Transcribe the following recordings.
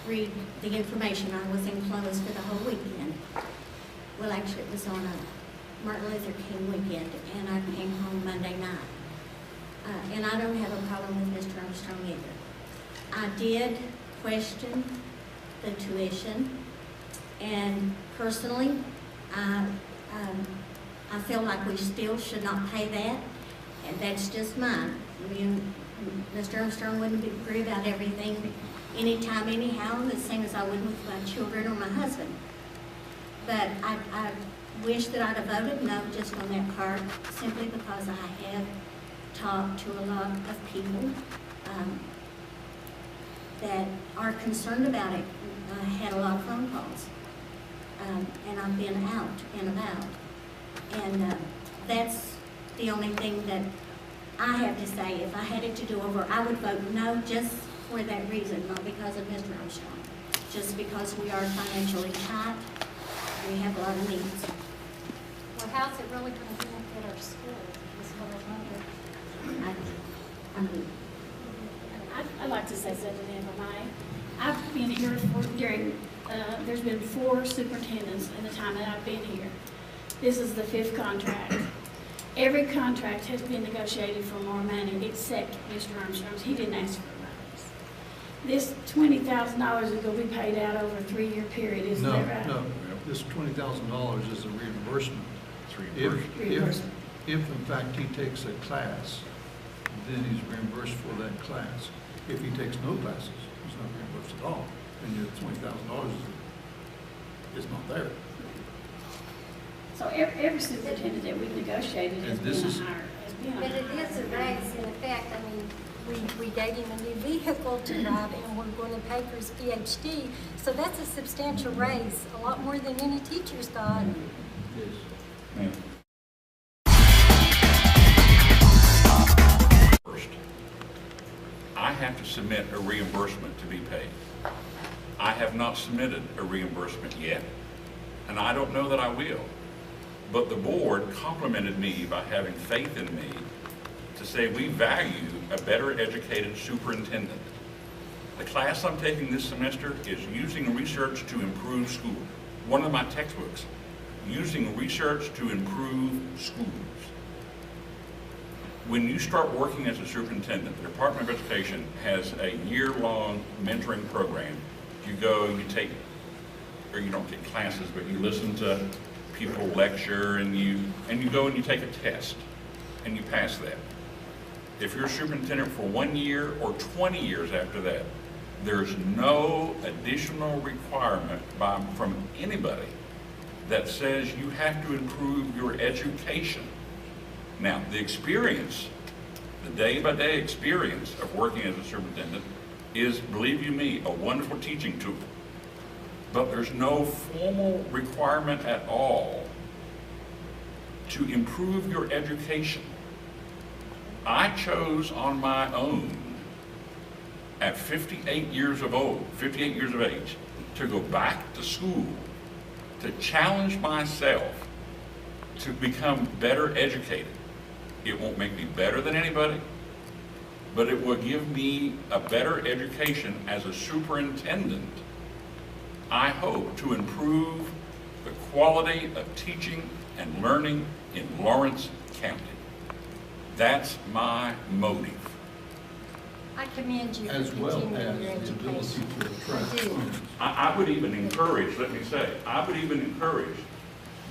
read the information. I was enclosed for the whole weekend. Well, actually, it was on a Martin Luther King weekend, and I came home Monday night. And I don't have a problem with Mr. Armstrong either. I did question the tuition, and personally, I feel like we still should not pay that, and that's just mine. Mr. Armstrong wouldn't agree about everything anytime, anyhow, the same as I would with my children or my husband. But I wish that I'd have voted no just on that part, simply because I have talked to a lot of people that are concerned about it. I had a lot of phone calls, and I've been out and about. And that's the only thing that I have to say. If I had it to do over, I would vote no just for that reason, not because of Mr. Armstrong. Just because we are financially tight, we have a lot of needs. Well, how's it really going to benefit our school? Is what I wonder. I'd like to say something, if I may. I've been here there's been 4 superintendents in the time that I've been here. This is the 5th contract. Every contract has been negotiated for more money except Mr. Armstrong's. He didn't ask for a raise. This $20,000 is going to be paid out over a 3-year period, isn't that right? No, this $20,000 is a reimbursement. Reimbursement. If in fact he takes a class, then he's reimbursed for that class. If he takes no classes, he's not reimbursed at all, then your $20,000 is not there. So every superintendent that we've negotiated has been hired. But it is a raise in effect. I mean, we gave him a new vehicle to drive, and we're going to pay for his PhD. So that's a substantial raise, a lot more than any teachers got. Yes. First, I have to submit a reimbursement to be paid. I have not submitted a reimbursement yet, and I don't know that I will. But the board complimented me by having faith in me to say we value a better educated superintendent. The class I'm taking this semester is using research to improve school. One of my textbooks, using research to improve schools. When you start working as a superintendent, the Department of Education has a year-long mentoring program. You go, you take, or you don't take classes, but you listen to people lecture, and you go and you take a test, and you pass that. If you're a superintendent for 1 year or 20 years after that, there's no additional requirement from anybody that says you have to improve your education. Now, the experience, the day-by-day experience of working as a superintendent is, believe you me, a wonderful teaching tool. But there's no formal requirement at all to improve your education. I chose on my own at 58 years of age, to go back to school, to challenge myself to become better educated. It won't make me better than anybody, but it will give me a better education as a superintendent. I hope to improve the quality of teaching and learning in Lawrence County. That's my motive. I commend you As for well continuing your as the ability education. to attract I do. funds. I would even encourage, let me say, I would even encourage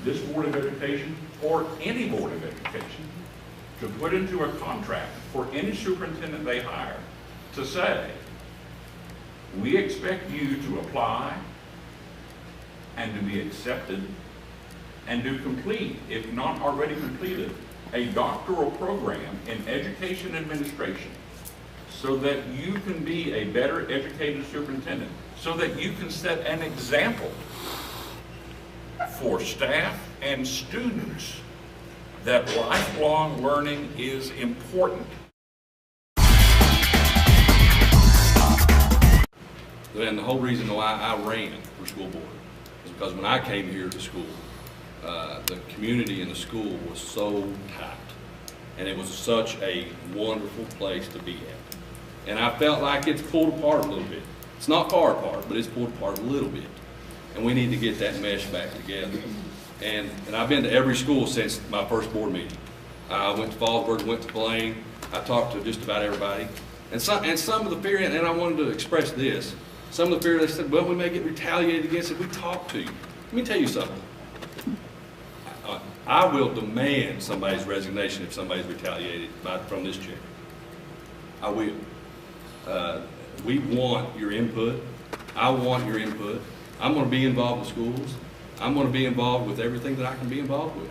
this Board of Education or any Board of Education to put into a contract for any superintendent they hire to say, we expect you to apply and to be accepted and to complete, if not already completed, a doctoral program in education administration so that you can be a better educated superintendent, so that you can set an example for staff and students that lifelong learning is important. And the whole reason why I ran for school board is because when I came here to school, the community in the school was so tight, and it was such a wonderful place to be at. And I felt like it's pulled apart a little bit. It's not far apart, but it's pulled apart a little bit. And we need to get that mesh back together. And I've been to every school since my first board meeting. I went to Fallsburg, went to Blaine. I talked to just about everybody. And some of the fear, and I wanted to express this, some of the fear, they said, well, we may get retaliated against if we talk to you. Let me tell you something. I will demand somebody's resignation if somebody's retaliated from this chair. I will. We want your input. I want your input. I'm going to be involved in schools. I'm going to be involved with everything that I can be involved with.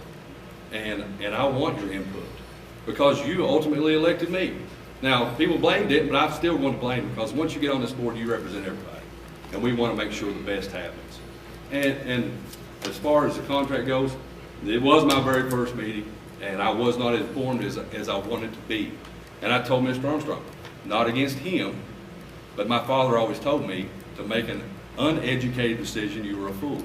And I want your input because you ultimately elected me. Now, people blamed it, but I'm still going to blame it because once you get on this board, you represent everybody. And we want to make sure the best happens. And as far as the contract goes, it was my very first meeting, and I was not as informed as I wanted to be. And I told Mr. Armstrong, not against him, but my father always told me to make an uneducated decision, you were a fool.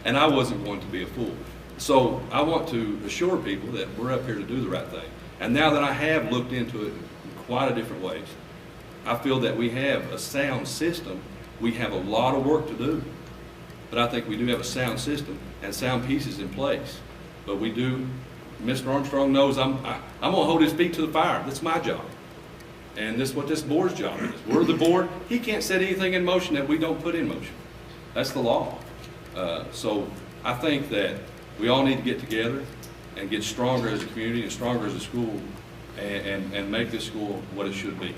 And I wasn't going to be a fool. So I want to assure people that we're up here to do the right thing. And now that I have looked into it in quite a different ways, I feel that we have a sound system. We have a lot of work to do, but I think we do have a sound system and sound pieces in place. But we do, Mr. Armstrong knows I'm going to hold his feet to the fire. That's my job. And this is what this board's job is. We're the board. He can't set anything in motion that we don't put in motion. That's the law. So I think that we all need to get together and get stronger as a community and stronger as a school and make this school what it should be.